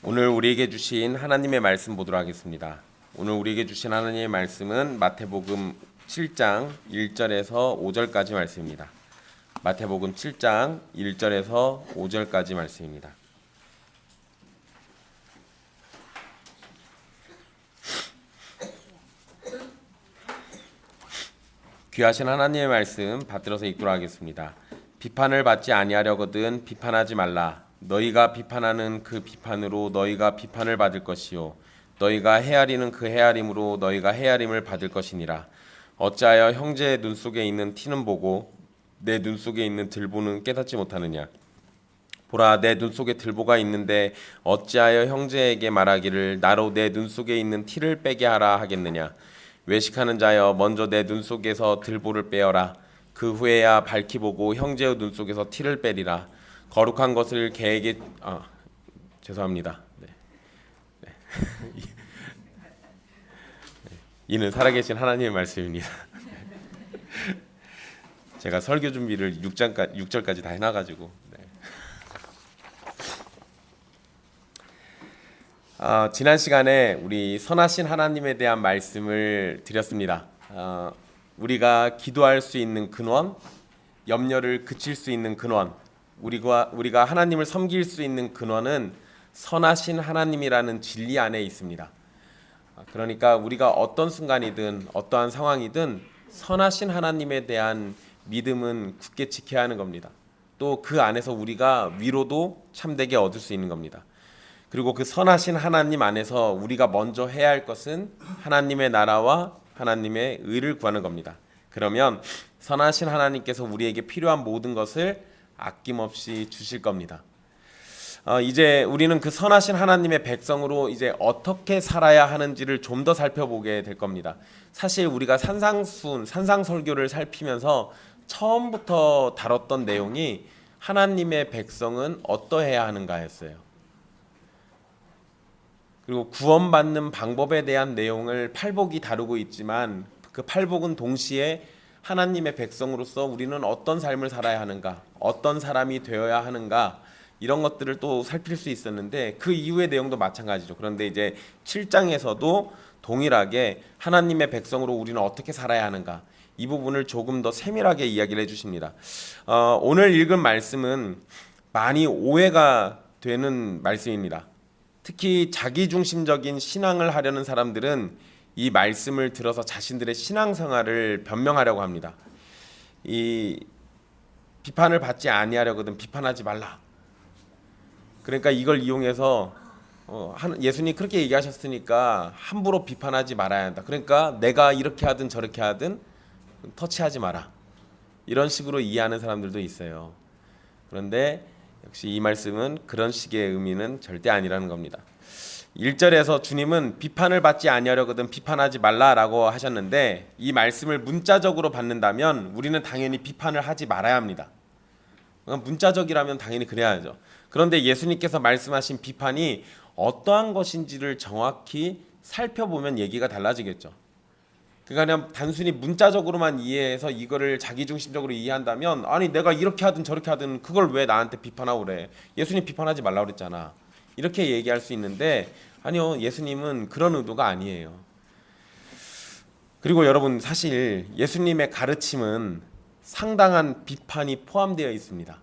오늘 우리에게 주신 하나님의 말씀 보도록 하겠습니다. 오늘 우리에게 주신 하나님의 말씀은 마태복음 7장 1절에서 5절까지 말씀입니다. 마태복음 7장 1절에서 5절까지 말씀입니다. 귀하신 하나님의 말씀 받들어서 읽도록 하겠습니다. 비판을 받지 아니하려거든 비판하지 말라. 너희가 비판하는 그 비판으로 너희가 비판을 받을 것이요 너희가 헤아리는 그 헤아림으로 너희가 헤아림을 받을 것이니라. 어찌하여 형제의 눈 속에 있는 티는 보고 내 눈 속에 있는 들보는 깨닫지 못하느냐. 보라, 내 눈 속에 들보가 있는데 어찌하여 형제에게 말하기를 나로 내 눈 속에 있는 티를 빼게 하라 하겠느냐. 외식하는 자여, 먼저 내 눈 속에서 들보를 빼어라. 그 후에야 밝히 보고 형제의 눈 속에서 티를 빼리라. 거룩한 것을 개에게 죄송합니다. 네. 네. 이는 살아계신 하나님의 말씀입니다. 제가 설교 준비를 6절까지 다 해놔가지고. 네. 지난 시간에 우리 선하신 하나님에 대한 말씀을 드렸습니다. 우리가 기도할 수 있는 근원, 염려를 그칠 수 있는 근원, 우리가 하나님을 섬길 수 있는 근원은 선하신 하나님이라는 진리 안에 있습니다. 그러니까 우리가 어떤 순간이든 어떠한 상황이든 선하신 하나님에 대한 믿음은 굳게 지켜야 하는 겁니다. 또 그 안에서 우리가 위로도 참되게 얻을 수 있는 겁니다. 그리고 그 선하신 하나님 안에서 우리가 먼저 해야 할 것은 하나님의 나라와 하나님의 의를 구하는 겁니다. 그러면 선하신 하나님께서 우리에게 필요한 모든 것을 아낌없이 주실 겁니다. 이제 우리는 그 선하신 하나님의 백성으로 이제 어떻게 살아야 하는지를 좀 더 살펴보게 될 겁니다. 사실 우리가 산상설교를 살피면서 처음부터 다뤘던 내용이 하나님의 백성은 어떠해야 하는가였어요. 그리고 구원받는 방법에 대한 내용을 팔복이 다루고 있지만 그 팔복은 동시에 하나님의 백성으로서 우리는 어떤 삶을 살아야 하는가, 어떤 사람이 되어야 하는가, 이런 것들을 또 살필 수 있었는데 그 이후의 내용도 마찬가지죠. 그런데 이제 7장에서도 동일하게 하나님의 백성으로 우리는 어떻게 살아야 하는가, 이 부분을 조금 더 세밀하게 이야기를 해주십니다. 오늘 읽은 말씀은 많이 오해가 되는 말씀입니다. 특히 자기중심적인 신앙을 하려는 사람들은 이 말씀을 들어서 자신들의 신앙생활을 변명하려고 합니다. 이 비판을 받지 아니하려거든 비판하지 말라. 그러니까 이걸 이용해서 예수님 그렇게 얘기하셨으니까 함부로 비판하지 말아야 한다. 그러니까 내가 이렇게 하든 저렇게 하든 터치하지 마라. 이런 식으로 이해하는 사람들도 있어요. 그런데 역시 이 말씀은 그런 식의 의미는 절대 아니라는 겁니다. 1절에서 주님은 비판을 받지 아니하려거든 비판하지 말라라고 하셨는데 이 말씀을 문자적으로 받는다면 우리는 당연히 비판을 하지 말아야 합니다. 문자적이라면 당연히 그래야죠. 그런데 예수님께서 말씀하신 비판이 어떠한 것인지를 정확히 살펴보면 얘기가 달라지겠죠. 그러니까 그냥 단순히 문자적으로만 이해해서 이거를 자기중심적으로 이해한다면 아니 내가 이렇게 하든 저렇게 하든 그걸 왜 나한테 비판하고 그래. 예수님 비판하지 말라고 그랬잖아. 이렇게 얘기할 수 있는데 아니요, 예수님은 그런 의도가 아니에요. 그리고 여러분 사실 예수님의 가르침은 상당한 비판이 포함되어 있습니다.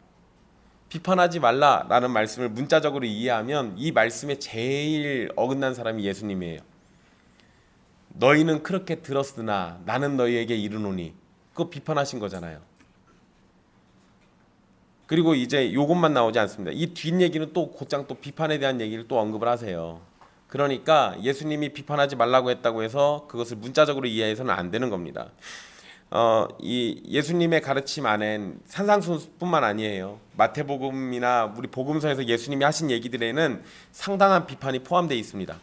비판하지 말라라는 말씀을 문자적으로 이해하면 이 말씀에 제일 어긋난 사람이 예수님이에요. 너희는 그렇게 들었으나 나는 너희에게 이르노니, 그거 비판하신 거잖아요. 그리고 이제 이것만 나오지 않습니다. 이 뒷얘기는 또 곧장 또 비판에 대한 얘기를 또 언급을 하세요. 그러니까 예수님이 비판하지 말라고 했다고 해서 그것을 문자적으로 이해해서는 안 되는 겁니다. 이 예수님의 가르침 안엔 산상수훈뿐만 아니에요. 마태복음이나 우리 복음서에서 예수님이 하신 얘기들에는 상당한 비판이 포함되어 있습니다.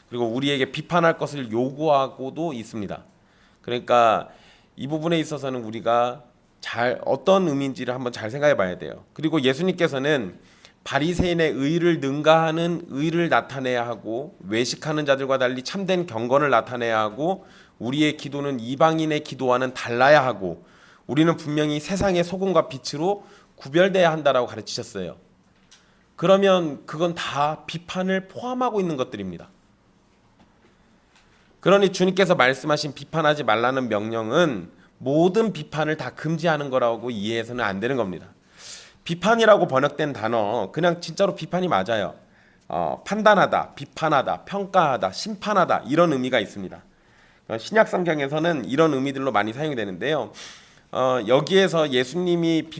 그리고 우리에게 비판할 것을 요구하고도 있습니다. 그러니까 이 부분에 있어서는 우리가 어떤 의미인지를 한번 잘 생각해 봐야 돼요. 그리고 예수님께서는 바리새인의 의를 능가하는 의를 나타내야 하고 외식하는 자들과 달리 참된 경건을 나타내야 하고 우리의 기도는 이방인의 기도와는 달라야 하고 우리는 분명히 세상의 소금과 빛으로 구별돼야 한다라고 가르치셨어요. 그러면 그건 다 비판을 포함하고 있는 것들입니다. 그러니 주님께서 말씀하신 비판하지 말라는 명령은 모든 비판을 다 금지하는 거라고 이해해서는 안 되는 겁니다. 비판이라고 번역된 단어 그냥 진짜로 비판이 맞아요. 판단하다, 비판하다, 평가하다, 심판하다 이런 의미가 있습니다. 신약 성경에서는 이런 의미들로 많이 사용이 되는데요. 여기에서 예수님은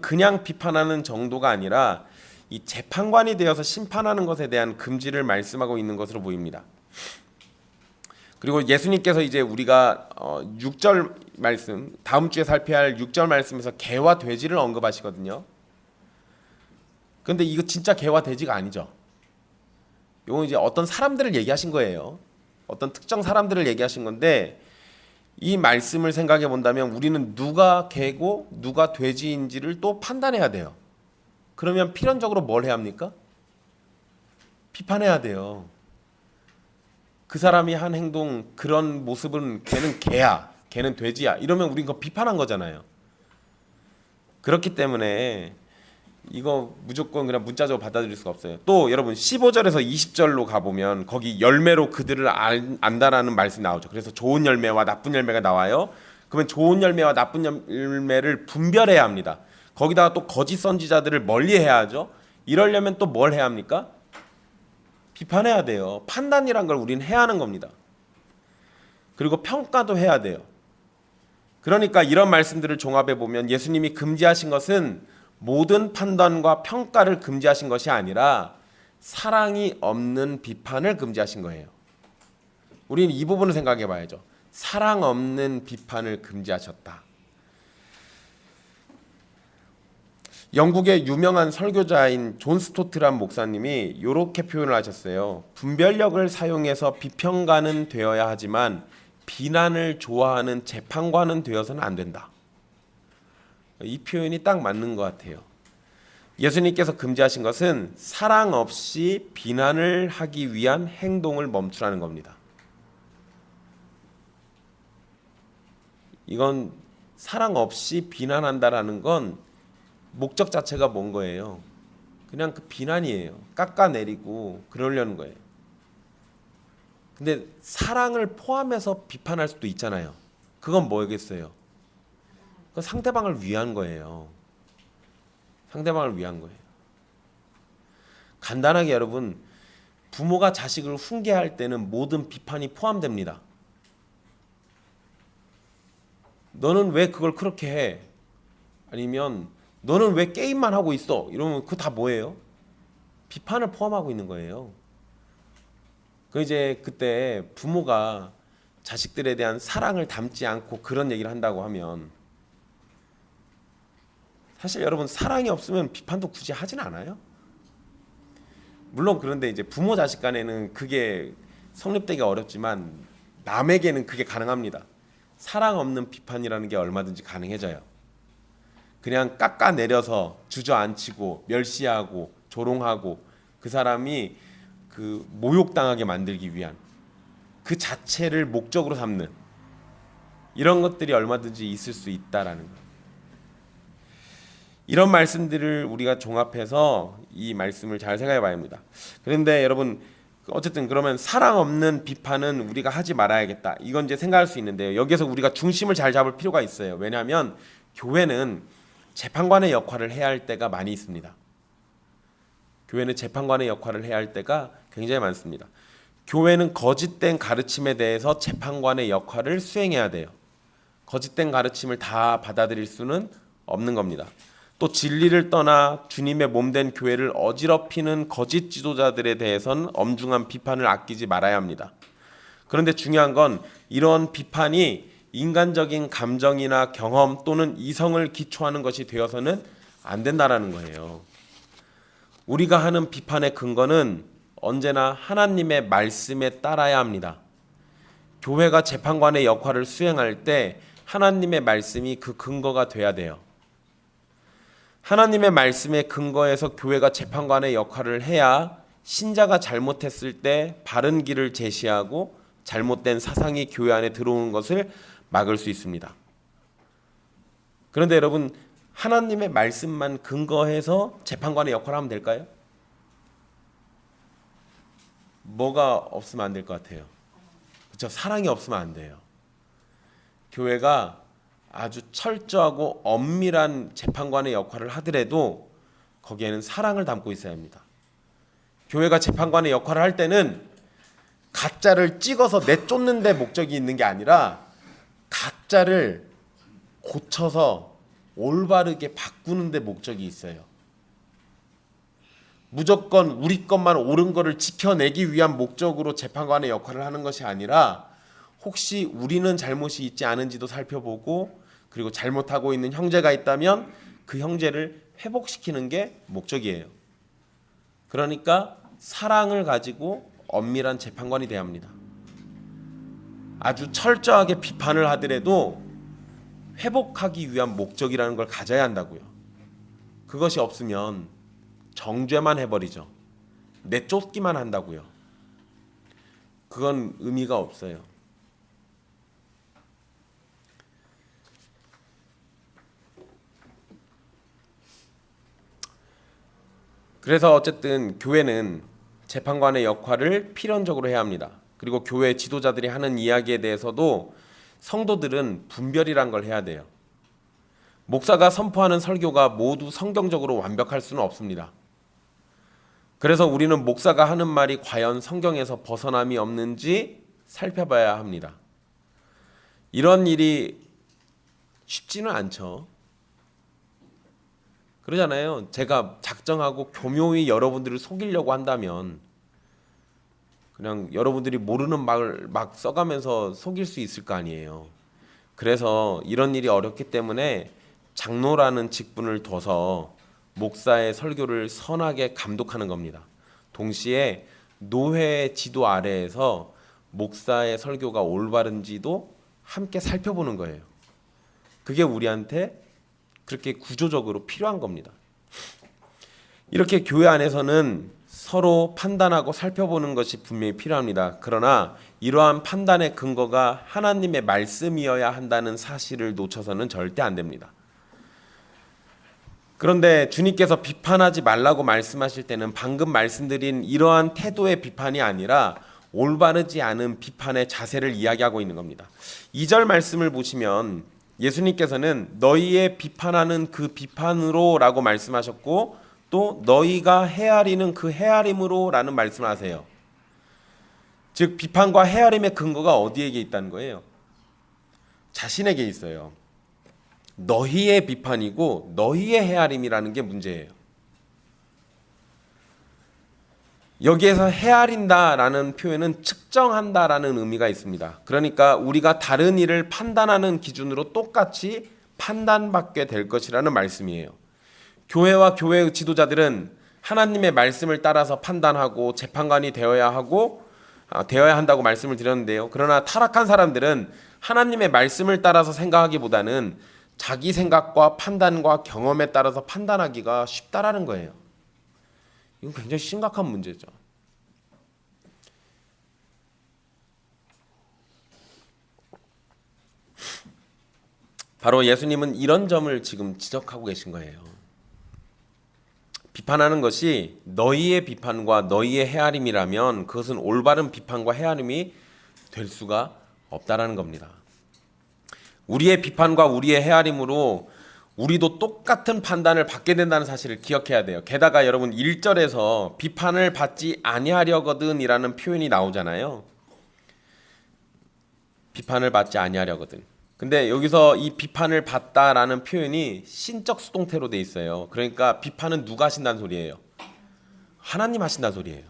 그냥 비판하는 정도가 아니라 이 재판관이 되어서 심판하는 것에 대한 금지를 말씀하고 있는 것으로 보입니다. 그리고 예수님께서 이제 우리가 6절 말씀, 다음 주에 살펴야 할 6절 말씀에서 개와 돼지를 언급하시거든요. 근데 이거 진짜 개와 돼지가 아니죠. 이건 이제 어떤 사람들을 얘기하신 거예요. 어떤 특정 사람들을 얘기하신 건데, 이 말씀을 생각해 본다면 우리는 누가 개고 누가 돼지인지를 또 판단해야 돼요. 그러면 필연적으로 뭘 해야 합니까? 비판해야 돼요. 그 사람이 한 행동, 그런 모습은 걔는 개야, 걔는 돼지야 이러면 우린 그거 비판한 거잖아요. 그렇기 때문에 이거 무조건 그냥 문자적으로 받아들일 수가 없어요. 또 여러분 15절에서 20절로 가보면 거기 열매로 그들을 안다라는 말씀이 나오죠. 그래서 좋은 열매와 나쁜 열매가 나와요. 그러면 좋은 열매와 나쁜 열매를 분별해야 합니다. 거기다가 또 거짓 선지자들을 멀리해야 하죠. 이러려면 또 뭘 해야 합니까? 비판해야 돼요. 판단이란 걸 우리는 해야 하는 겁니다. 그리고 평가도 해야 돼요. 그러니까 이런 말씀들을 종합해 보면 예수님이 금지하신 것은 모든 판단과 평가를 금지하신 것이 아니라 사랑이 없는 비판을 금지하신 거예요. 우리는 이 부분을 생각해 봐야죠. 사랑 없는 비판을 금지하셨다. 영국의 유명한 설교자인 존 스토트란 목사님이 이렇게 표현을 하셨어요. 분별력을 사용해서 비평가는 되어야 하지만 비난을 좋아하는 재판관은 되어서는 안 된다. 이 표현이 딱 맞는 것 같아요. 예수님께서 금지하신 것은 사랑 없이 비난을 하기 위한 행동을 멈추라는 겁니다. 이건 사랑 없이 비난한다라는 건 목적 자체가 뭔 거예요? 그냥 그 비난이에요. 깎아내리고 그러려는 거예요. 근데 사랑을 포함해서 비판할 수도 있잖아요. 그건 뭐겠어요? 그건 상대방을 위한 거예요. 상대방을 위한 거예요. 간단하게 여러분, 부모가 자식을 훈계할 때는 모든 비판이 포함됩니다. 너는 왜 그걸 그렇게 해? 아니면 너는 왜 게임만 하고 있어? 이러면 그거 다 뭐예요? 비판을 포함하고 있는 거예요. 이제 그때 부모가 자식들에 대한 사랑을 담지 않고 그런 얘기를 한다고 하면 사실 여러분 사랑이 없으면 비판도 굳이 하진 않아요. 물론 그런데 이제 부모 자식 간에는 그게 성립되기가 어렵지만 남에게는 그게 가능합니다. 사랑 없는 비판이라는 게 얼마든지 가능해져요. 그냥 깎아내려서 주저앉히고 멸시하고 조롱하고 그 사람이 그 모욕당하게 만들기 위한 그 자체를 목적으로 삼는 이런 것들이 얼마든지 있을 수 있다라는 것. 이런 말씀들을 우리가 종합해서 이 말씀을 잘 생각해 봐야 합니다. 그런데 여러분 어쨌든 그러면 사랑 없는 비판은 우리가 하지 말아야겠다. 이건 이제 생각할 수 있는데요. 여기서 우리가 중심을 잘 잡을 필요가 있어요. 왜냐하면 교회는 재판관의 역할을 해야 할 때가 많이 있습니다. 교회는 재판관의 역할을 해야 할 때가 굉장히 많습니다. 교회는 거짓된 가르침에 대해서 재판관의 역할을 수행해야 돼요. 거짓된 가르침을 다 받아들일 수는 없는 겁니다. 또 진리를 떠나 주님의 몸된 교회를 어지럽히는 거짓 지도자들에 대해서는 엄중한 비판을 아끼지 말아야 합니다. 그런데 중요한 건 이런 비판이 인간적인 감정이나 경험 또는 이성을 기초하는 것이 되어서는 안 된다라는 거예요. 우리가 하는 비판의 근거는 언제나 하나님의 말씀에 따라야 합니다. 교회가 재판관의 역할을 수행할 때 하나님의 말씀이 그 근거가 돼야 돼요. 하나님의 말씀에 근거해서 교회가 재판관의 역할을 해야 신자가 잘못했을 때 바른 길을 제시하고 잘못된 사상이 교회 안에 들어오는 것을 막을 수 있습니다. 그런데 여러분 하나님의 말씀만 근거해서 재판관의 역할을 하면 될까요? 뭐가 없으면 안 될 것 같아요? 그렇죠? 사랑이 없으면 안 돼요. 교회가 아주 철저하고 엄밀한 재판관의 역할을 하더라도 거기에는 사랑을 담고 있어야 합니다. 교회가 재판관의 역할을 할 때는 가짜를 찍어서 내쫓는 데 목적이 있는 게 아니라 가짜를 고쳐서 올바르게 바꾸는 데 목적이 있어요. 무조건 우리 것만 옳은 거를 지켜내기 위한 목적으로 재판관의 역할을 하는 것이 아니라 혹시 우리는 잘못이 있지 않은지도 살펴보고 그리고 잘못하고 있는 형제가 있다면 그 형제를 회복시키는 게 목적이에요. 그러니까 사랑을 가지고 엄밀한 재판관이 돼야 합니다. 아주 철저하게 비판을 하더라도 회복하기 위한 목적이라는 걸 가져야 한다고요. 그것이 없으면 정죄만 해버리죠. 내쫓기만 한다고요. 그건 의미가 없어요. 그래서 어쨌든 교회는 재판관의 역할을 필연적으로 해야 합니다. 그리고 교회 지도자들이 하는 이야기에 대해서도 성도들은 분별이란 걸 해야 돼요. 목사가 선포하는 설교가 모두 성경적으로 완벽할 수는 없습니다. 그래서 우리는 목사가 하는 말이 과연 성경에서 벗어남이 없는지 살펴봐야 합니다. 이런 일이 쉽지는 않죠. 그러잖아요. 제가 작정하고 교묘히 여러분들을 속이려고 한다면 그냥 여러분들이 모르는 말을 막 써가면서 속일 수 있을 거 아니에요. 그래서 이런 일이 어렵기 때문에 장로라는 직분을 둬서 목사의 설교를 선하게 감독하는 겁니다. 동시에 노회의 지도 아래에서 목사의 설교가 올바른지도 함께 살펴보는 거예요. 그게 우리한테 그렇게 구조적으로 필요한 겁니다. 이렇게 교회 안에서는 서로 판단하고 살펴보는 것이 분명히 필요합니다. 그러나 이러한 판단의 근거가 하나님의 말씀이어야 한다는 사실을 놓쳐서는 절대 안 됩니다. 그런데 주님께서 비판하지 말라고 말씀하실 때는 방금 말씀드린 이러한 태도의 비판이 아니라 올바르지 않은 비판의 자세를 이야기하고 있는 겁니다. 2절 말씀을 보시면 예수님께서는 너희의 비판하는 그 비판으로 라고 말씀하셨고 또 너희가 헤아리는 그 헤아림으로 라는 말씀을 하세요. 즉 비판과 헤아림의 근거가 어디에게 있다는 거예요? 자신에게 있어요. 너희의 비판이고 너희의 헤아림이라는 게 문제예요. 여기에서 헤아린다라는 표현은 측정한다라는 의미가 있습니다. 그러니까 우리가 다른 일을 판단하는 기준으로 똑같이 판단받게 될 것이라는 말씀이에요. 교회와 교회의 지도자들은 하나님의 말씀을 따라서 판단하고 재판관이 되어야 한다고 말씀을 드렸는데요. 그러나 타락한 사람들은 하나님의 말씀을 따라서 생각하기보다는 자기 생각과 판단과 경험에 따라서 판단하기가 쉽다라는 거예요. 이건 굉장히 심각한 문제죠. 바로 예수님은 이런 점을 지금 지적하고 계신 거예요. 비판하는 것이 너희의 비판과 너희의 헤아림이라면 그것은 올바른 비판과 헤아림이 될 수가 없다라는 겁니다. 우리의 비판과 우리의 헤아림으로 우리도 똑같은 판단을 받게 된다는 사실을 기억해야 돼요. 게다가 여러분 1절에서 비판을 받지 아니하려거든 이라는 표현이 나오잖아요. 비판을 받지 아니하려거든. 근데 여기서 이 비판을 받다라는 표현이 신적 수동태로 돼 있어요. 그러니까 비판은 누가 하신다는 소리예요? 하나님 하신다는 소리예요.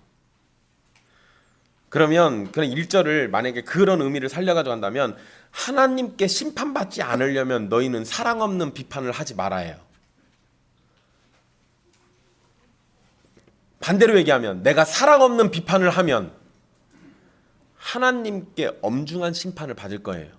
그러면 그런 1절을 만약에 그런 의미를 살려가지고 한다면 하나님께 심판받지 않으려면 너희는 사랑 없는 비판을 하지 말아야 해요. 반대로 얘기하면 내가 사랑 없는 비판을 하면 하나님께 엄중한 심판을 받을 거예요.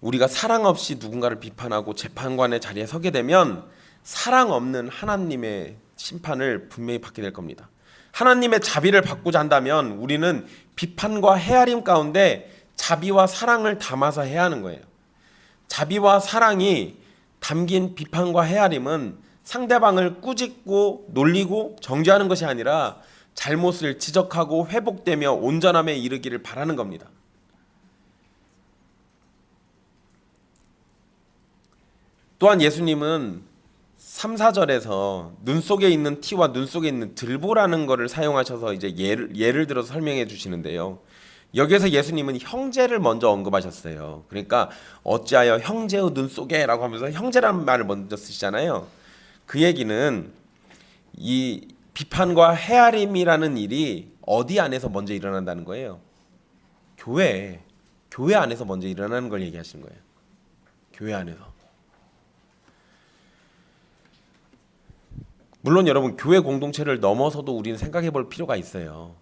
우리가 사랑 없이 누군가를 비판하고 재판관의 자리에 서게 되면 사랑 없는 하나님의 심판을 분명히 받게 될 겁니다. 하나님의 자비를 받고자 한다면 우리는 비판과 헤아림 가운데 자비와 사랑을 담아서 해야 하는 거예요. 자비와 사랑이 담긴 비판과 헤아림은 상대방을 꾸짖고 놀리고 정죄하는 것이 아니라 잘못을 지적하고 회복되며 온전함에 이르기를 바라는 겁니다. 또한 예수님은 3, 4절에서 눈 속에 있는 티와 눈 속에 있는 들보라는 것을 사용하셔서 이제 예를 들어서 설명해 주시는데요. 여기에서 예수님은 형제를 먼저 언급하셨어요. 그러니까 어찌하여 형제의 눈 속에라고 하면서 형제라는 말을 먼저 쓰시잖아요. 그 얘기는 이 비판과 헤아림이라는 일이 어디 안에서 먼저 일어난다는 거예요. 교회 안에서 먼저 일어나는 걸 얘기하시는 거예요. 교회 안에서. 물론 여러분 교회 공동체를 넘어서도 우리는 생각해 볼 필요가 있어요.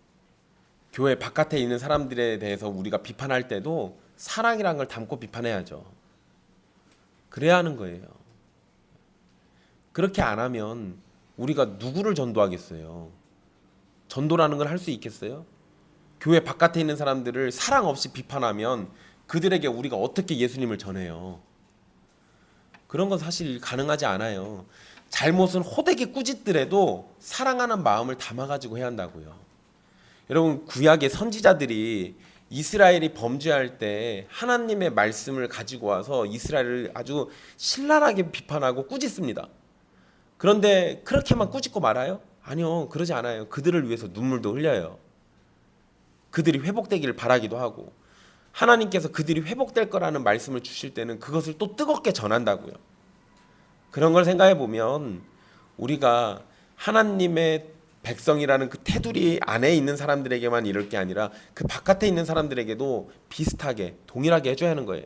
교회 바깥에 있는 사람들에 대해서 우리가 비판할 때도 사랑이라는 걸 담고 비판해야죠. 그래야 하는 거예요. 그렇게 안 하면 우리가 누구를 전도하겠어요? 전도라는 걸 할 수 있겠어요? 교회 바깥에 있는 사람들을 사랑 없이 비판하면 그들에게 우리가 어떻게 예수님을 전해요? 그런 건 사실 가능하지 않아요. 잘못은 호되게 꾸짖더라도 사랑하는 마음을 담아가지고 해야 한다고요. 여러분 구약의 선지자들이 이스라엘이 범죄할 때 하나님의 말씀을 가지고 와서 이스라엘을 아주 신랄하게 비판하고 꾸짖습니다. 그런데 그렇게만 꾸짖고 말아요? 아니요, 그러지 않아요. 그들을 위해서 눈물도 흘려요. 그들이 회복되기를 바라기도 하고 하나님께서 그들이 회복될 거라는 말씀을 주실 때는 그것을 또 뜨겁게 전한다고요. 그런 걸 생각해 보면 우리가 하나님의 백성이라는 그 테두리 안에 있는 사람들에게만 이럴 게 아니라 그 바깥에 있는 사람들에게도 비슷하게 동일하게 해줘야 하는 거예요.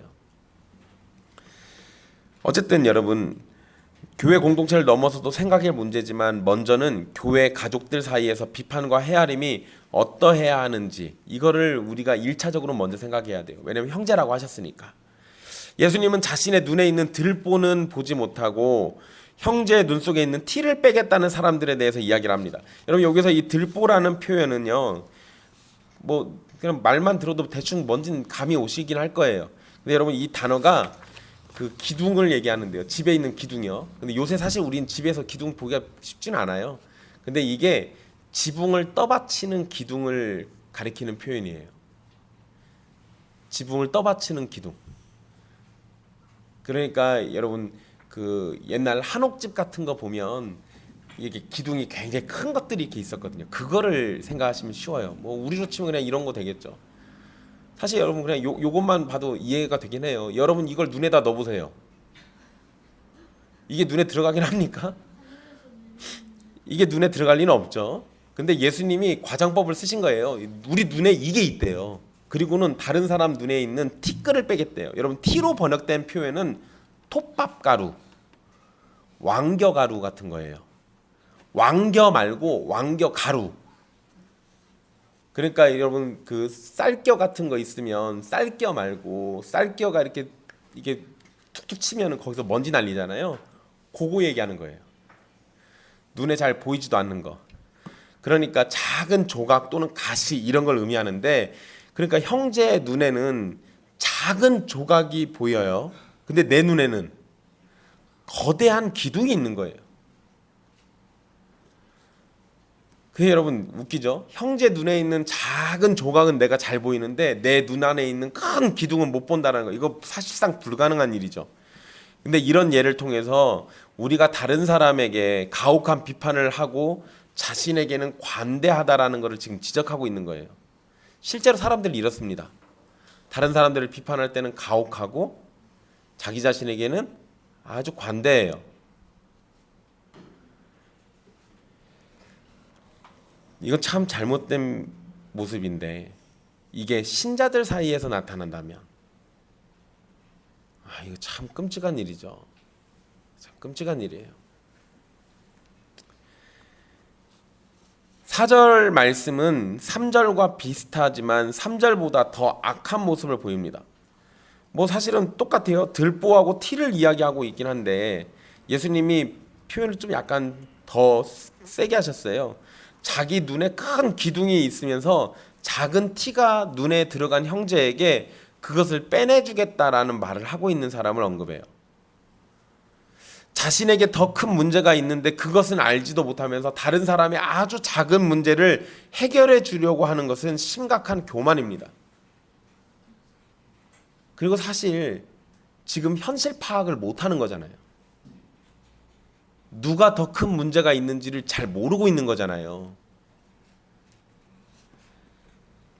어쨌든 여러분 교회 공동체를 넘어서도 생각할 문제지만 먼저는 교회 가족들 사이에서 비판과 헤아림이 어떠해야 하는지 이거를 우리가 1차적으로 먼저 생각해야 돼요. 왜냐하면 형제라고 하셨으니까. 예수님은 자신의 눈에 있는 들보는 보지 못하고 형제의 눈 속에 있는 티를 빼겠다는 사람들에 대해서 이야기를 합니다. 여러분 여기서 이 들보라는 표현은요, 뭐 그냥 말만 들어도 대충 뭔진 감이 오시긴 할 거예요. 근데 여러분 이 단어가 그 기둥을 얘기하는데요. 집에 있는 기둥이요. 근데 요새 사실 우린 집에서 기둥 보기가 쉽지는 않아요. 근데 이게 지붕을 떠받치는 기둥을 가리키는 표현이에요. 지붕을 떠받치는 기둥. 그러니까 여러분 그 옛날 한옥집 같은 거 보면 이게 기둥이 굉장히 큰 것들이 이렇게 있었거든요. 그거를 생각하시면 쉬워요. 뭐 우리로 치면 그냥 이런 거 되겠죠. 사실 여러분 그냥 요것만 봐도 이해가 되긴 해요. 여러분 이걸 눈에다 넣어보세요. 이게 눈에 들어가긴 합니까? 이게 눈에 들어갈 리는 없죠. 근데 예수님이 과장법을 쓰신 거예요. 우리 눈에 이게 있대요. 그리고는 다른 사람 눈에 있는 티끌을 빼겠대요. 여러분 티로 번역된 표현은 톱밥가루, 왕겨가루 같은 거예요. 왕겨 말고 왕겨가루. 그러니까 여러분 그 쌀겨 같은 거 있으면 쌀겨 말고 쌀겨가 이렇게 이게 툭툭 치면 거기서 먼지 날리잖아요. 그거 얘기하는 거예요. 눈에 잘 보이지도 않는 거. 그러니까 작은 조각 또는 가시 이런 걸 의미하는데, 그러니까 형제의 눈에는 작은 조각이 보여요. 근데 내 눈에는 거대한 기둥이 있는 거예요. 그게 여러분 웃기죠? 형제 눈에 있는 작은 조각은 내가 잘 보이는데 내 눈 안에 있는 큰 기둥은 못 본다는 거. 이거 사실상 불가능한 일이죠. 근데 이런 예를 통해서 우리가 다른 사람에게 가혹한 비판을 하고 자신에게는 관대하다라는 것을 지금 지적하고 있는 거예요. 실제로 사람들이 이렇습니다. 다른 사람들을 비판할 때는 가혹하고 자기 자신에게는 아주 관대해요. 이건 참 잘못된 모습인데 이게 신자들 사이에서 나타난다면 이거 참 끔찍한 일이죠. 참 끔찍한 일이에요. 4절 말씀은 3절과 비슷하지만 3절보다 더 악한 모습을 보입니다. 뭐 사실은 똑같아요. 들보하고 티를 이야기하고 있긴 한데 예수님이 표현을 좀 약간 더 세게 하셨어요. 자기 눈에 큰 기둥이 있으면서 작은 티가 눈에 들어간 형제에게 그것을 빼내주겠다라는 말을 하고 있는 사람을 언급해요. 자신에게 더 큰 문제가 있는데 그것은 알지도 못하면서 다른 사람의 아주 작은 문제를 해결해 주려고 하는 것은 심각한 교만입니다. 그리고 사실 지금 현실 파악을 못하는 거잖아요. 누가 더 큰 문제가 있는지를 잘 모르고 있는 거잖아요.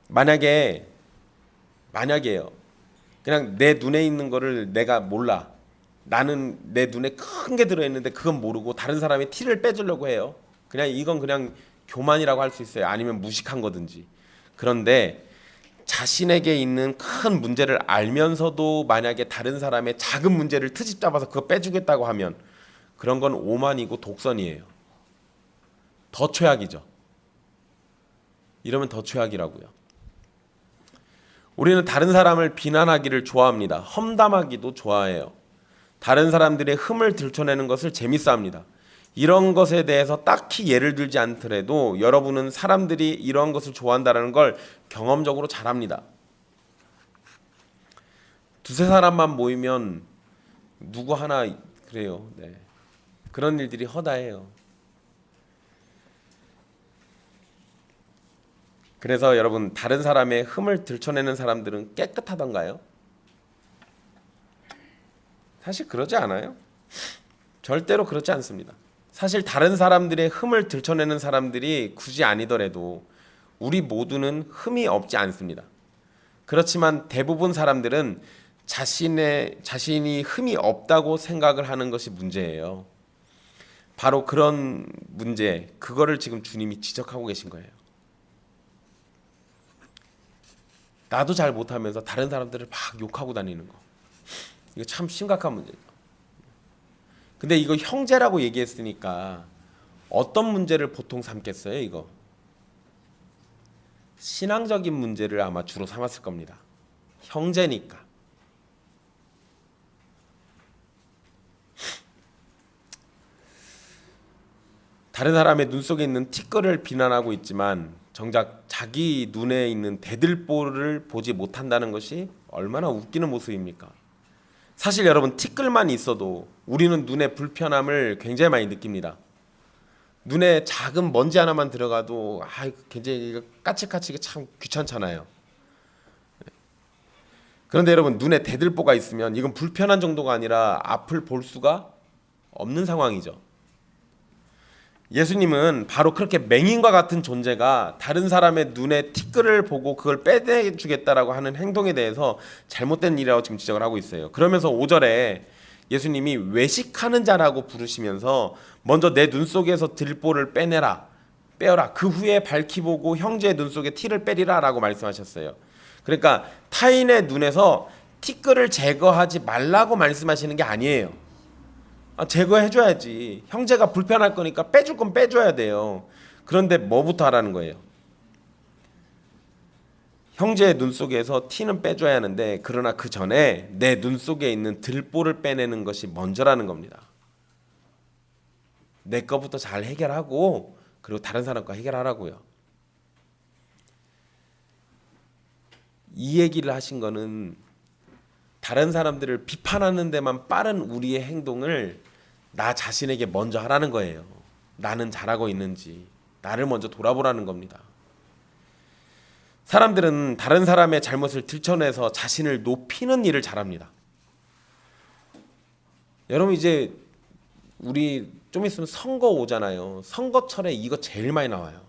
만약에요. 그냥 내 눈에 있는 거를 내가 몰라. 나는 내 눈에 큰 게 들어있는데 그건 모르고 다른 사람의 티를 빼주려고 해요. 이건 그냥 교만이라고 할 수 있어요. 아니면 무식한 거든지. 그런데 자신에게 있는 큰 문제를 알면서도 만약에 다른 사람의 작은 문제를 트집 잡아서 그거 빼주겠다고 하면 그런 건 오만이고 독선이에요. 더 최악이죠. 이러면 더 최악이라고요. 우리는 다른 사람을 비난하기를 좋아합니다. 험담하기도 좋아해요. 다른 사람들의 흠을 들춰내는 것을 재밌어합니다. 이런 것에 대해서 딱히 예를 들지 않더라도 여러분은 사람들이 이런 것을 좋아한다는 걸 경험적으로 잘 압니다. 두세 사람만 모이면 누구 하나 그래요. 네. 그런 일들이 허다해요. 그래서 여러분, 다른 사람의 흠을 들춰내는 사람들은 깨끗하던가요? 사실 그러지 않아요. 절대로 그렇지 않습니다. 사실 다른 사람들의 흠을 들춰내는 사람들이 굳이 아니더라도 우리 모두는 흠이 없지 않습니다. 그렇지만 대부분 사람들은 자신이 흠이 없다고 생각을 하는 것이 문제예요. 바로 그런 문제, 그거를 지금 주님이 지적하고 계신 거예요. 나도 잘 못하면서 다른 사람들을 막 욕하고 다니는 거. 이거 참 심각한 문제죠. 근데 이거 형제라고 얘기했으니까 어떤 문제를 보통 삼겠어요, 이거? 신앙적인 문제를 아마 주로 삼았을 겁니다. 형제니까. 다른 사람의 눈 속에 있는 티끌을 비난하고 있지만 정작 자기 눈에 있는 대들보를 보지 못한다는 것이 얼마나 웃기는 모습입니까? 사실 여러분, 티끌만 있어도 우리는 눈의 불편함을 굉장히 많이 느낍니다. 눈에 작은 먼지 하나만 들어가도 굉장히 까칠까칠하게 참 귀찮잖아요. 그런데 여러분, 눈에 대들보가 있으면 이건 불편한 정도가 아니라 앞을 볼 수가 없는 상황이죠. 예수님은 바로 그렇게 맹인과 같은 존재가 다른 사람의 눈에 티끌을 보고 그걸 빼내주겠다라고 하는 행동에 대해서 잘못된 일이라고 지금 지적을 하고 있어요. 그러면서 5절에 예수님이 외식하는 자라고 부르시면서 먼저 내 눈 속에서 들보를 빼어라. 그 후에 밝히 보고 형제의 눈 속에 티를 빼리라 라고 말씀하셨어요. 그러니까 타인의 눈에서 티끌을 제거하지 말라고 말씀하시는 게 아니에요. 제거해줘야지. 형제가 불편할 거니까 빼줄 건 빼줘야 돼요. 그런데 뭐부터 하라는 거예요? 형제의 눈 속에서 티는 빼줘야 하는데, 그러나 그 전에 내 눈 속에 있는 들보를 빼내는 것이 먼저라는 겁니다. 내 거부터 잘 해결하고 그리고 다른 사람 거 해결하라고요. 이 얘기를 하신 거는 다른 사람들을 비판하는 데만 빠른 우리의 행동을 나 자신에게 먼저 하라는 거예요. 나는 잘하고 있는지 나를 먼저 돌아보라는 겁니다. 사람들은 다른 사람의 잘못을 들춰내서 자신을 높이는 일을 잘합니다. 여러분, 이제 우리 좀 있으면 선거 오잖아요. 선거철에 이거 제일 많이 나와요.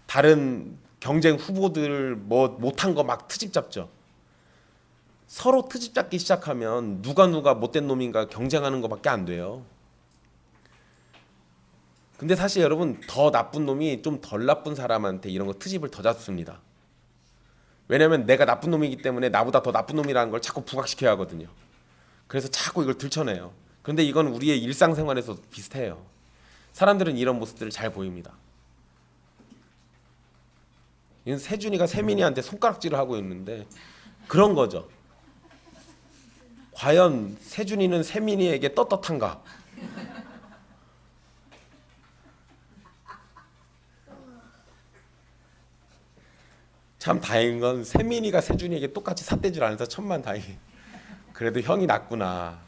다른 경쟁 후보들 뭐 못한 거 막 트집 잡죠. 서로 트집 잡기 시작하면 누가 못된 놈인가 경쟁하는 거밖에 안 돼요. 근데 사실 여러분, 더 나쁜 놈이 좀 덜 나쁜 사람한테 이런 거 트집을 더 잡습니다. 왜냐면 내가 나쁜 놈이기 때문에 나보다 더 나쁜 놈이라는 걸 자꾸 부각시켜야 하거든요. 그래서 자꾸 이걸 들춰내요. 그런데 이건 우리의 일상생활에서 비슷해요. 사람들은 이런 모습들을 잘 보입니다. 이건 세준이가 세민이한테 손가락질을 하고 있는데 그런 거죠. 과연 세준이는 세민이에게 떳떳한가? 참 다행인 건 세민이가 세준이에게 똑같이 삿대질 안 해서 천만다행. 그래도 형이 낫구나.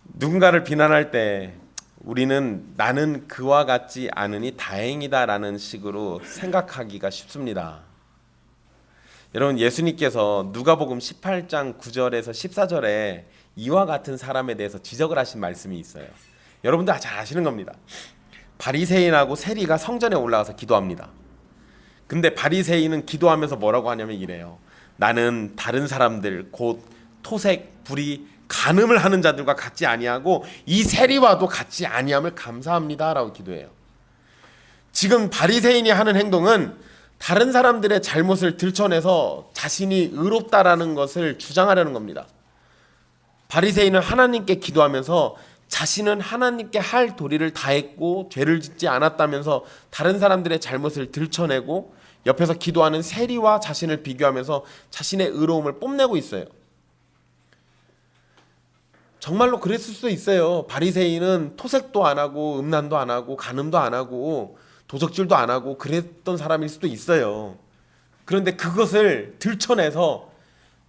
누군가를 비난할 때 우리는 나는 그와 같지 않으니 다행이다라는 식으로 생각하기가 쉽습니다. 여러분, 예수님께서 누가복음 18장 9절에서 14절에 이와 같은 사람에 대해서 지적을 하신 말씀이 있어요. 여러분들 잘 아시는 겁니다. 바리새인하고 세리가 성전에 올라가서 기도합니다. 근데 바리새인은 기도하면서 뭐라고 하냐면 이래요. 나는 다른 사람들 곧 토색, 불의, 간음을 하는 자들과 같지 아니하고 이 세리와도 같지 아니함을 감사합니다라고 기도해요. 지금 바리새인이 하는 행동은 다른 사람들의 잘못을 들춰내서 자신이 의롭다라는 것을 주장하려는 겁니다. 바리새인은 하나님께 기도하면서 자신은 하나님께 할 도리를 다했고 죄를 짓지 않았다면서 다른 사람들의 잘못을 들춰내고 옆에서 기도하는 세리와 자신을 비교하면서 자신의 의로움을 뽐내고 있어요. 정말로 그랬을 수도 있어요. 바리새인은 토색도 안 하고 음란도 안 하고 간음도 안 하고 도적질도 안 하고 그랬던 사람일 수도 있어요. 그런데 그것을 들춰내서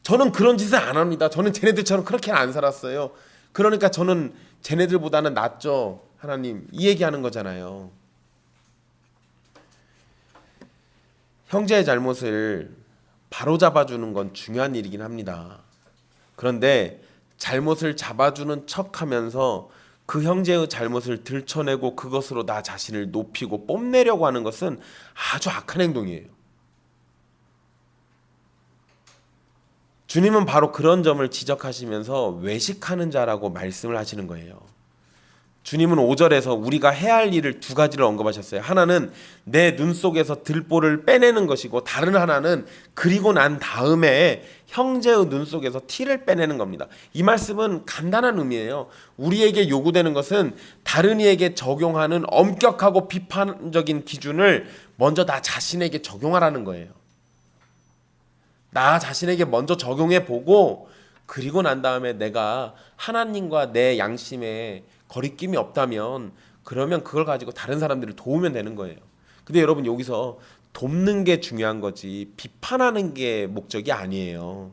저는 그런 짓을 안 합니다. 저는 쟤네들처럼 그렇게는 안 살았어요. 그러니까 저는 쟤네들보다는 낫죠. 하나님, 이 얘기하는 거잖아요. 형제의 잘못을 바로잡아주는 건 중요한 일이긴 합니다. 그런데 잘못을 잡아주는 척하면서 그 형제의 잘못을 들춰내고 그것으로 나 자신을 높이고 뽐내려고 하는 것은 아주 악한 행동이에요. 주님은 바로 그런 점을 지적하시면서 외식하는 자라고 말씀을 하시는 거예요. 주님은 5절에서 우리가 해야 할 일을 두 가지를 언급하셨어요. 하나는 내 눈 속에서 들보를 빼내는 것이고 다른 하나는 그리고 난 다음에 형제의 눈 속에서 티를 빼내는 겁니다. 이 말씀은 간단한 의미예요. 우리에게 요구되는 것은 다른 이에게 적용하는 엄격하고 비판적인 기준을 먼저 나 자신에게 적용하라는 거예요. 나 자신에게 먼저 적용해 보고 그리고 난 다음에 내가 하나님과 내 양심에 거리낌이 없다면 그러면 그걸 가지고 다른 사람들을 도우면 되는 거예요. 근데 여러분, 여기서 돕는 게 중요한 거지 비판하는 게 목적이 아니에요.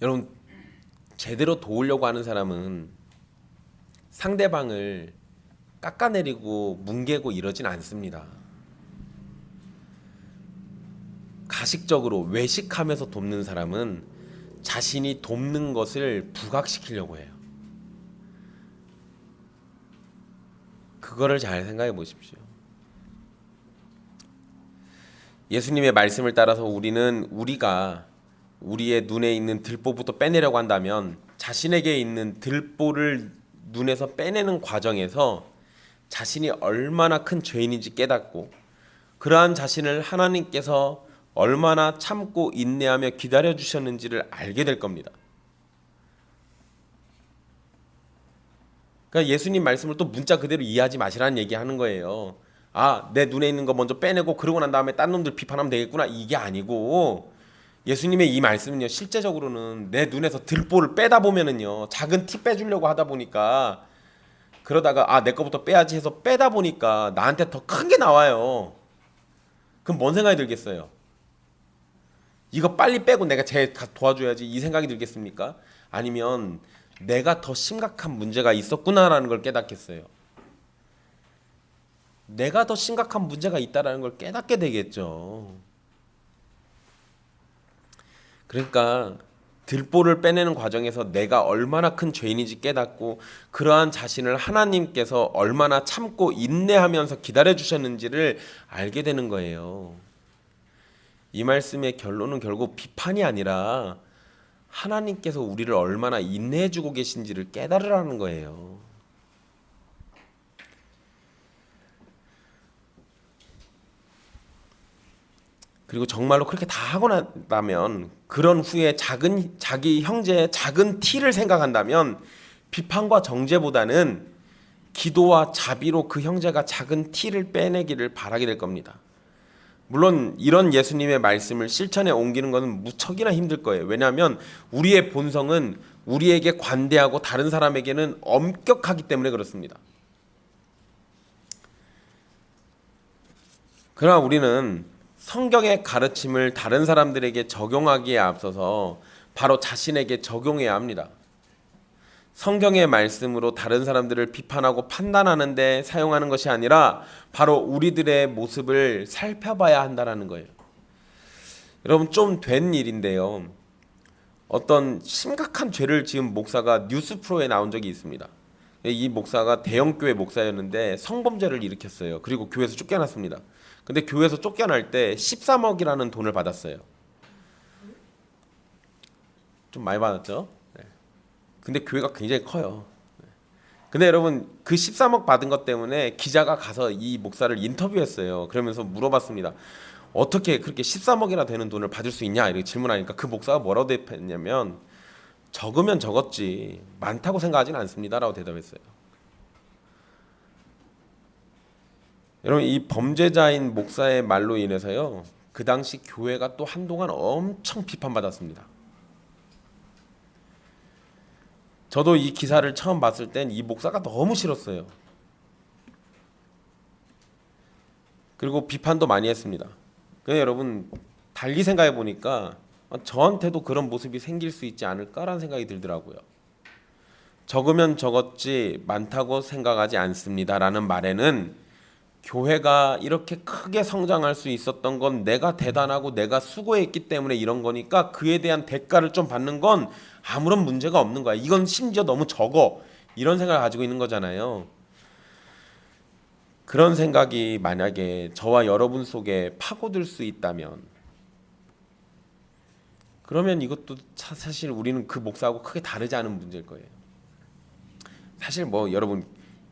여러분, 제대로 도우려고 하는 사람은 상대방을 깎아내리고 뭉개고 이러진 않습니다. 가식적으로 외식하면서 돕는 사람은 자신이 돕는 것을 부각시키려고 해요. 그거를 잘 생각해 보십시오. 예수님의 말씀을 따라서 우리가 우리의 눈에 있는 들보부터 빼내려고 한다면 자신에게 있는 들보를 눈에서 빼내는 과정에서 자신이 얼마나 큰 죄인인지 깨닫고 그러한 자신을 하나님께서 얼마나 참고 인내하며 기다려 주셨는지를 알게 될 겁니다. 그러니까 예수님 말씀을 또 문자 그대로 이해하지 마시라는 얘기하는 거예요. 아, 내 눈에 있는 거 먼저 빼내고 그러고 난 다음에 딴 놈들 비판하면 되겠구나, 이게 아니고 예수님의 이 말씀은요, 실제적으로는 내 눈에서 들보를 빼다 보면은요, 작은 티 빼주려고 하다 보니까 그러다가 내 거부터 빼야지 해서 빼다 보니까 나한테 더 큰 게 나와요. 그럼 뭔 생각이 들겠어요? 이거 빨리 빼고 내가 쟤 도와줘야지, 이 생각이 들겠습니까? 아니면 내가 더 심각한 문제가 있었구나라는 걸 깨닫겠어요? 내가 더 심각한 문제가 있다라는 걸 깨닫게 되겠죠. 그러니까 들보를 빼내는 과정에서 내가 얼마나 큰 죄인인지 깨닫고 그러한 자신을 하나님께서 얼마나 참고 인내하면서 기다려 주셨는지를 알게 되는 거예요. 이 말씀의 결론은 결국 비판이 아니라 하나님께서 우리를 얼마나 인내해 주고 계신지를 깨달으라는 거예요. 그리고 정말로 그렇게 다 하고 나면 그런 후에 자기 형제의 작은 티를 생각한다면 비판과 정죄보다는 기도와 자비로 그 형제가 작은 티를 빼내기를 바라게 될 겁니다. 물론 이런 예수님의 말씀을 실천에 옮기는 것은 무척이나 힘들 거예요. 왜냐하면 우리의 본성은 우리에게 관대하고 다른 사람에게는 엄격하기 때문에 그렇습니다. 그러나 우리는 성경의 가르침을 다른 사람들에게 적용하기에 앞서서 바로 자신에게 적용해야 합니다. 성경의 말씀으로 다른 사람들을 비판하고 판단하는 데 사용하는 것이 아니라 바로 우리들의 모습을 살펴봐야 한다는 거예요. 여러분, 좀 된 일인데요. 어떤 심각한 죄를 지은 목사가 뉴스 프로에 나온 적이 있습니다. 이 목사가 대형교회 목사였는데 성범죄를 일으켰어요. 그리고 교회에서 쫓겨났습니다. 근데 교회에서 쫓겨날 때 13억이라는 돈을 받았어요. 좀 많이 받았죠? 근데 교회가 굉장히 커요. 근데 여러분, 그 13억 받은 것 때문에 기자가 가서 이 목사를 인터뷰했어요. 그러면서 물어봤습니다. 어떻게 그렇게 13억이나 되는 돈을 받을 수 있냐 이렇게 질문하니까 그 목사가 뭐라고 대답했냐면 적으면 적었지 많다고 생각하지는 않습니다라고 대답했어요. 여러분, 이 범죄자인 목사의 말로 인해서요, 그 당시 교회가 또 한동안 엄청 비판받았습니다. 저도 이 기사를 처음 봤을 땐 이 목사가 너무 싫었어요. 그리고 비판도 많이 했습니다. 그래서 여러분, 달리 생각해 보니까 저한테도 그런 모습이 생길 수 있지 않을까라는 생각이 들더라고요. 적으면 적었지 많다고 생각하지 않습니다라는 말에는 교회가 이렇게 크게 성장할 수 있었던 건 내가 대단하고 내가 수고했기 때문에 이런 거니까 그에 대한 대가를 좀 받는 건 아무런 문제가 없는 거야. 이건 심지어 너무 적어. 이런 생각을 가지고 있는 거잖아요. 그런 생각이 만약에 저와 여러분 속에 파고들 수 있다면, 그러면 이것도 사실 우리는 그 목사하고 크게 다르지 않은 문제일 거예요. 사실 뭐 여러분,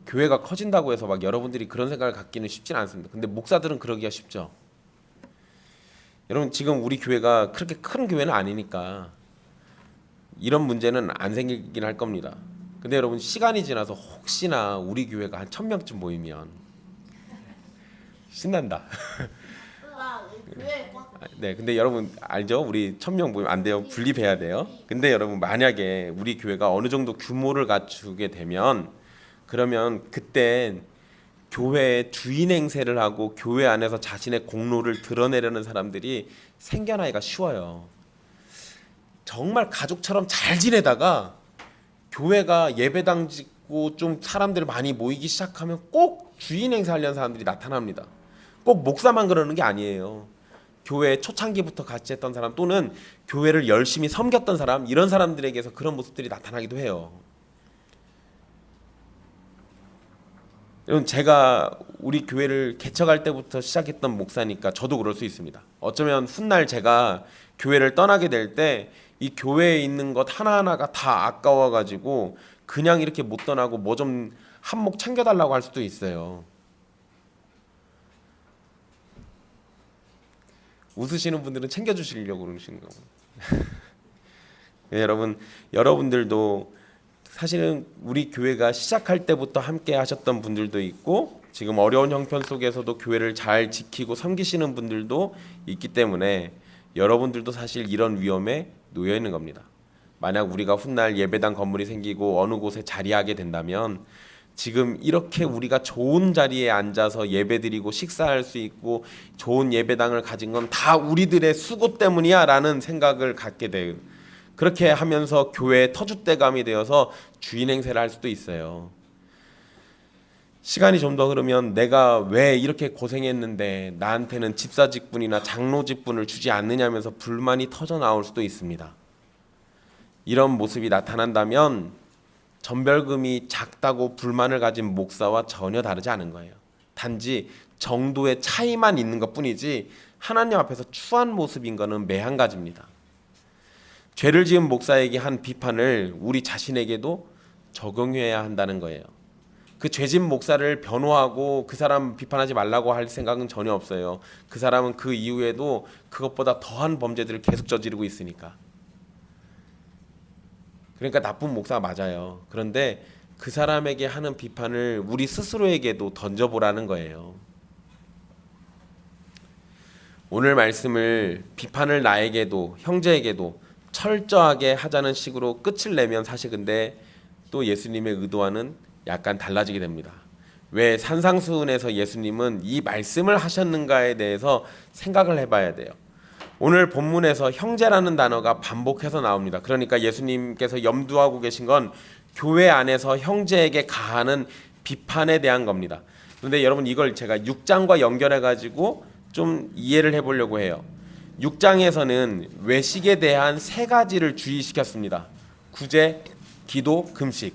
교회가 커진다고 해서 막 여러분들이 그런 생각을 갖기는 쉽지는 않습니다. 근데 목사들은 그러기가 쉽죠. 여러분, 지금 우리 교회가 그렇게 큰 교회는 아니니까 이런 문제는 안 생기긴 할 겁니다. 근데 여러분, 시간이 지나서 혹시나 우리 교회가 한 1000명쯤 모이면 신난다. 네, 근데 여러분 알죠? 우리 1000명 모이면 안 돼요. 분립해야 돼요. 근데 여러분, 만약에 우리 교회가 어느 정도 규모를 갖추게 되면, 그러면 그때 교회의 주인 행세를 하고 교회 안에서 자신의 공로를 드러내려는 사람들이 생겨나기가 쉬워요. 정말 가족처럼 잘 지내다가 교회가 예배당 짓고 좀 사람들이 많이 모이기 시작하면 꼭 주인 행세하려는 사람들이 나타납니다. 꼭 목사만 그러는 게 아니에요. 교회 초창기부터 같이 했던 사람 또는 교회를 열심히 섬겼던 사람, 이런 사람들에게서 그런 모습들이 나타나기도 해요. 여러분, 제가 우리 교회를 개척할 때부터 시작했던 목사니까 저도 그럴 수 있습니다. 어쩌면 훗날 제가 교회를 떠나게 될 때 이 교회에 있는 것 하나하나가 다 아까워가지고 그냥 이렇게 못 떠나고 뭐 좀 한몫 챙겨달라고 할 수도 있어요. 웃으시는 분들은 챙겨주시려고 그러시는 거고. 여러분, 여러분들도 사실은 우리 교회가 시작할 때부터 함께 하셨던 분들도 있고 지금 어려운 형편 속에서도 교회를 잘 지키고 섬기시는 분들도 있기 때문에 여러분들도 사실 이런 위험에 놓여 있는 겁니다. 만약 우리가 훗날 예배당 건물이 생기고 어느 곳에 자리하게 된다면 지금 이렇게 우리가 좋은 자리에 앉아서 예배드리고 식사할 수 있고 좋은 예배당을 가진 건 다 우리들의 수고 때문이야 라는 생각을 갖게 돼요. 그렇게 하면서 교회의 터줏대감이 되어서 주인 행세를 할 수도 있어요. 시간이 좀 더 흐르면 내가 왜 이렇게 고생했는데 나한테는 집사 직분이나 장로 직분을 주지 않느냐면서 불만이 터져 나올 수도 있습니다. 이런 모습이 나타난다면 전별금이 작다고 불만을 가진 목사와 전혀 다르지 않은 거예요. 단지 정도의 차이만 있는 것뿐이지 하나님 앞에서 추한 모습인 것은 매한 가지입니다. 죄를 지은 목사에게 한 비판을 우리 자신에게도 적용해야 한다는 거예요. 그 죄진 목사를 변호하고 그 사람 비판하지 말라고 할 생각은 전혀 없어요. 그 사람은 그 이후에도 그것보다 더한 범죄들을 계속 저지르고 있으니까. 그러니까 나쁜 목사 맞아요. 그런데 그 사람에게 하는 비판을 우리 스스로에게도 던져보라는 거예요. 오늘 말씀을 비판을 나에게도 형제에게도 철저하게 하자는 식으로 끝을 내면 사실 근데 또 예수님의 의도와는 약간 달라지게 됩니다. 왜 산상수훈에서 예수님은 이 말씀을 하셨는가에 대해서 생각을 해봐야 돼요. 오늘 본문에서 형제라는 단어가 반복해서 나옵니다. 그러니까 예수님께서 염두하고 계신 건 교회 안에서 형제에게 가하는 비판에 대한 겁니다. 그런데 여러분 이걸 제가 6장과 연결해 가지고 좀 이해를 해보려고 해요. 6장에서는 외식에 대한 세 가지를 주의시켰습니다. 구제, 기도, 금식.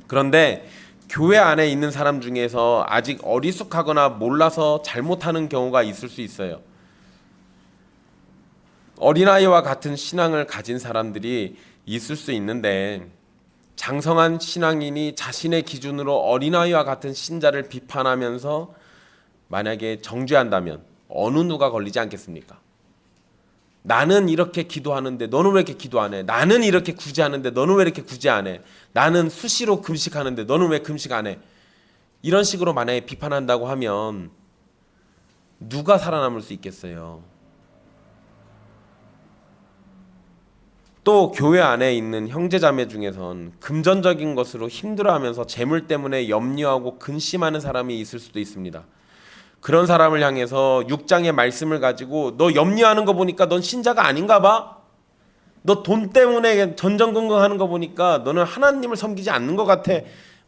그런데 교회 안에 있는 사람 중에서 아직 어리숙하거나 몰라서 잘못하는 경우가 있을 수 있어요. 어린아이와 같은 신앙을 가진 사람들이 있을 수 있는데 장성한 신앙인이 자신의 기준으로 어린아이와 같은 신자를 비판하면서 만약에 정죄한다면 어느 누가 걸리지 않겠습니까? 나는 이렇게 기도하는데 너는 왜 이렇게 기도 안 해? 나는 이렇게 구제하는데 너는 왜 이렇게 구제 안 해? 나는 수시로 금식하는데 너는 왜 금식 안 해? 이런 식으로 만약에 비판한다고 하면 누가 살아남을 수 있겠어요? 또 교회 안에 있는 형제자매 중에선 금전적인 것으로 힘들어하면서 재물 때문에 염려하고 근심하는 사람이 있을 수도 있습니다. 그런 사람을 향해서 6장의 말씀을 가지고 너 염려하는 거 보니까 넌 신자가 아닌가 봐? 너 돈 때문에 전전긍긍하는 거 보니까 너는 하나님을 섬기지 않는 것 같아.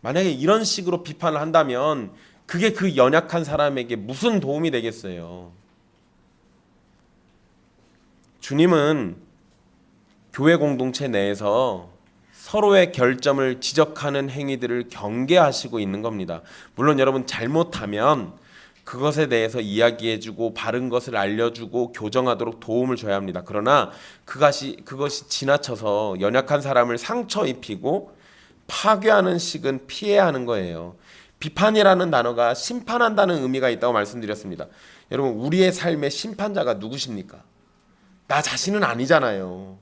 만약에 이런 식으로 비판을 한다면 그게 그 연약한 사람에게 무슨 도움이 되겠어요? 주님은 교회 공동체 내에서 서로의 결점을 지적하는 행위들을 경계하시고 있는 겁니다. 물론 여러분 잘못하면 그것에 대해서 이야기해주고 바른 것을 알려주고 교정하도록 도움을 줘야 합니다. 그러나 그것이 지나쳐서 연약한 사람을 상처 입히고 파괴하는 식은 피해야 하는 거예요. 비판이라는 단어가 심판한다는 의미가 있다고 말씀드렸습니다. 여러분 우리의 삶의 심판자가 누구십니까? 나 자신은 아니잖아요.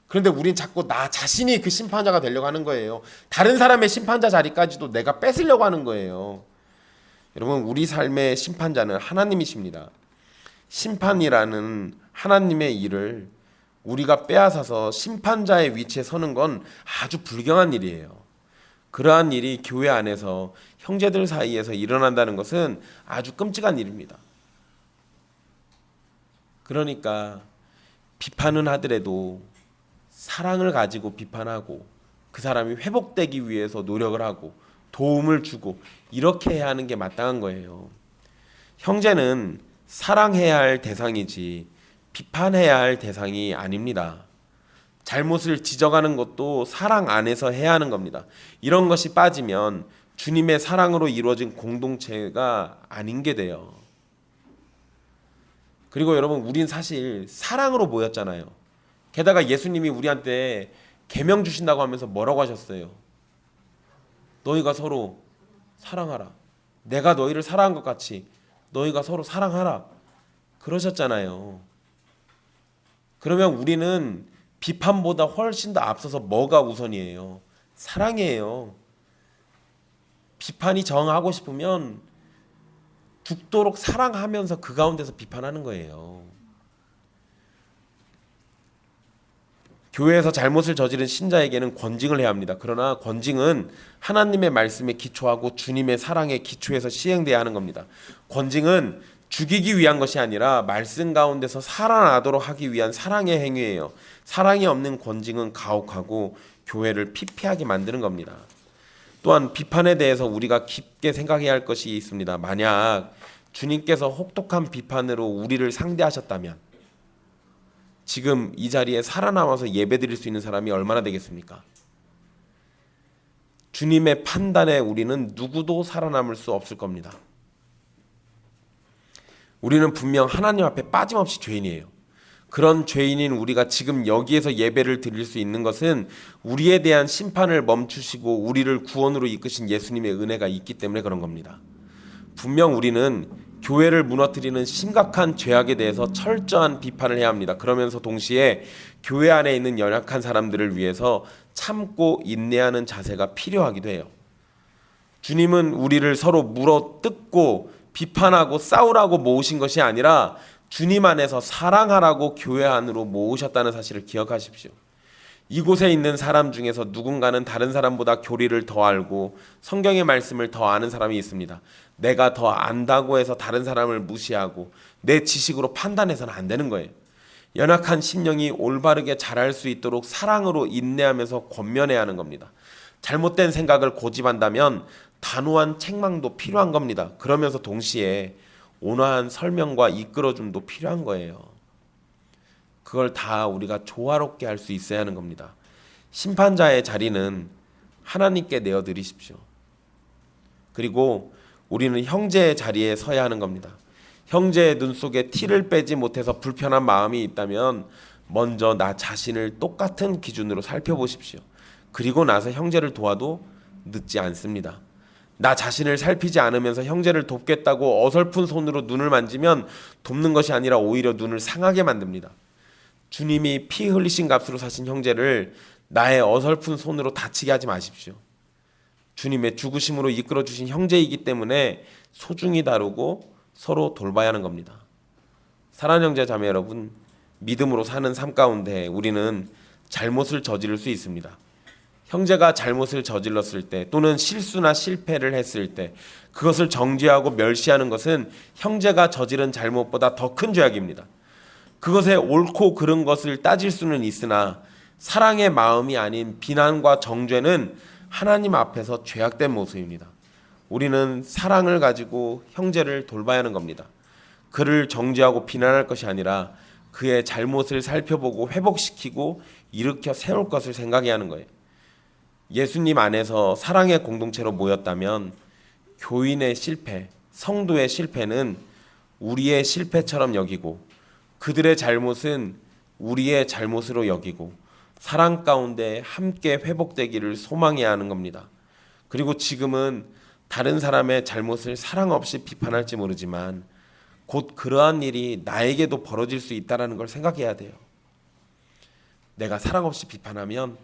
그런데 우린 자꾸 나 자신이 그 심판자가 되려고 하는 거예요. 다른 사람의 심판자 자리까지도 내가 뺏으려고 하는 거예요. 여러분 우리 삶의 심판자는 하나님이십니다. 심판이라는 하나님의 일을 우리가 빼앗아서 심판자의 위치에 서는 건 아주 불경한 일이에요. 그러한 일이 교회 안에서 형제들 사이에서 일어난다는 것은 아주 끔찍한 일입니다. 그러니까 비판은 하더라도 사랑을 가지고 비판하고 그 사람이 회복되기 위해서 노력을 하고 도움을 주고 이렇게 해야 하는 게 마땅한 거예요. 형제는 사랑해야 할 대상이지 비판해야 할 대상이 아닙니다. 잘못을 지적하는 것도 사랑 안에서 해야 하는 겁니다. 이런 것이 빠지면 주님의 사랑으로 이루어진 공동체가 아닌 게 돼요. 그리고 여러분 우린 사실 사랑으로 모였잖아요. 게다가 예수님이 우리한테 계명 주신다고 하면서 뭐라고 하셨어요? 너희가 서로 사랑하라. 내가 너희를 사랑한 것 같이 너희가 서로 사랑하라. 그러셨잖아요. 그러면 우리는 비판보다 훨씬 더 앞서서 뭐가 우선이에요? 사랑이에요. 비판이 정하고 싶으면 죽도록 사랑하면서 그 가운데서 비판하는 거예요. 교회에서 잘못을 저지른 신자에게는 권징을 해야 합니다. 그러나 권징은 하나님의 말씀에 기초하고 주님의 사랑에 기초해서 시행돼야 하는 겁니다. 권징은 죽이기 위한 것이 아니라 말씀 가운데서 살아나도록 하기 위한 사랑의 행위예요. 사랑이 없는 권징은 가혹하고 교회를 피폐하게 만드는 겁니다. 또한 비판에 대해서 우리가 깊게 생각해야 할 것이 있습니다. 만약 주님께서 혹독한 비판으로 우리를 상대하셨다면 지금 이 자리에 살아남아서 예배드릴 수 있는 사람이 얼마나 되겠습니까? 주님의 판단에 우리는 누구도 살아남을 수 없을 겁니다. 우리는 분명 하나님 앞에 빠짐없이 죄인이에요. 그런 죄인인 우리가 지금 여기에서 예배를 드릴 수 있는 것은 우리에 대한 심판을 멈추시고 우리를 구원으로 이끄신 예수님의 은혜가 있기 때문에 그런 겁니다. 분명 우리는 교회를 무너뜨리는 심각한 죄악에 대해서 철저한 비판을 해야 합니다. 그러면서 동시에 교회 안에 있는 연약한 사람들을 위해서 참고 인내하는 자세가 필요하기도 해요. 주님은 우리를 서로 물어뜯고 비판하고 싸우라고 모으신 것이 아니라 주님 안에서 사랑하라고 교회 안으로 모으셨다는 사실을 기억하십시오. 이곳에 있는 사람 중에서 누군가는 다른 사람보다 교리를 더 알고 성경의 말씀을 더 아는 사람이 있습니다. 내가 더 안다고 해서 다른 사람을 무시하고 내 지식으로 판단해서는 안 되는 거예요. 연약한 심령이 올바르게 자랄 수 있도록 사랑으로 인내하면서 권면해야 하는 겁니다. 잘못된 생각을 고집한다면 단호한 책망도 필요한 겁니다. 그러면서 동시에 온화한 설명과 이끌어줌도 필요한 거예요. 그걸 다 우리가 조화롭게 할 수 있어야 하는 겁니다. 심판자의 자리는 하나님께 내어드리십시오. 그리고 우리는 형제의 자리에 서야 하는 겁니다. 형제의 눈 속에 티를 빼지 못해서 불편한 마음이 있다면 먼저 나 자신을 똑같은 기준으로 살펴보십시오. 그리고 나서 형제를 도와도 늦지 않습니다. 나 자신을 살피지 않으면서 형제를 돕겠다고 어설픈 손으로 눈을 만지면 돕는 것이 아니라 오히려 눈을 상하게 만듭니다. 주님이 피 흘리신 값으로 사신 형제를 나의 어설픈 손으로 다치게 하지 마십시오. 주님의 죽으심으로 이끌어 주신 형제이기 때문에 소중히 다루고 서로 돌봐야 하는 겁니다. 사랑하는 형제 자매 여러분, 믿음으로 사는 삶 가운데 우리는 잘못을 저지를 수 있습니다. 형제가 잘못을 저질렀을 때 또는 실수나 실패를 했을 때 그것을 정죄하고 멸시하는 것은 형제가 저지른 잘못보다 더 큰 죄악입니다. 그것에 옳고 그른 것을 따질 수는 있으나 사랑의 마음이 아닌 비난과 정죄는 하나님 앞에서 죄악된 모습입니다. 우리는 사랑을 가지고 형제를 돌봐야 하는 겁니다. 그를 정죄하고 비난할 것이 아니라 그의 잘못을 살펴보고 회복시키고 일으켜 세울 것을 생각해야 하는 거예요. 예수님 안에서 사랑의 공동체로 모였다면 교인의 실패, 성도의 실패는 우리의 실패처럼 여기고 그들의 잘못은 우리의 잘못으로 여기고 사랑 가운데 함께 회복되기를 소망해야 하는 겁니다. 그리고 지금은 다른 사람의 잘못을 사랑 없이 비판할지 모르지만 곧 그러한 일이 나에게도 벌어질 수 있다는 걸 생각해야 돼요. 내가 사랑 없이 비판하면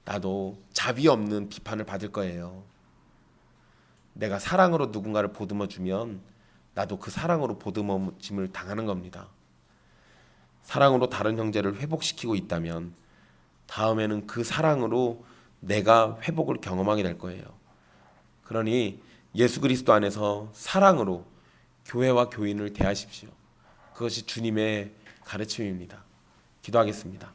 나도 자비 없는 비판을 받을 거예요. 내가 사랑으로 누군가를 보듬어 주면 나도 그 사랑으로 보듬어짐을 당하는 겁니다. 사랑으로 다른 형제를 회복시키고 있다면 다음에는 그 사랑으로 내가 회복을 경험하게 될 거예요. 그러니 예수 그리스도 안에서 사랑으로 교회와 교인을 대하십시오. 그것이 주님의 가르침입니다. 기도하겠습니다.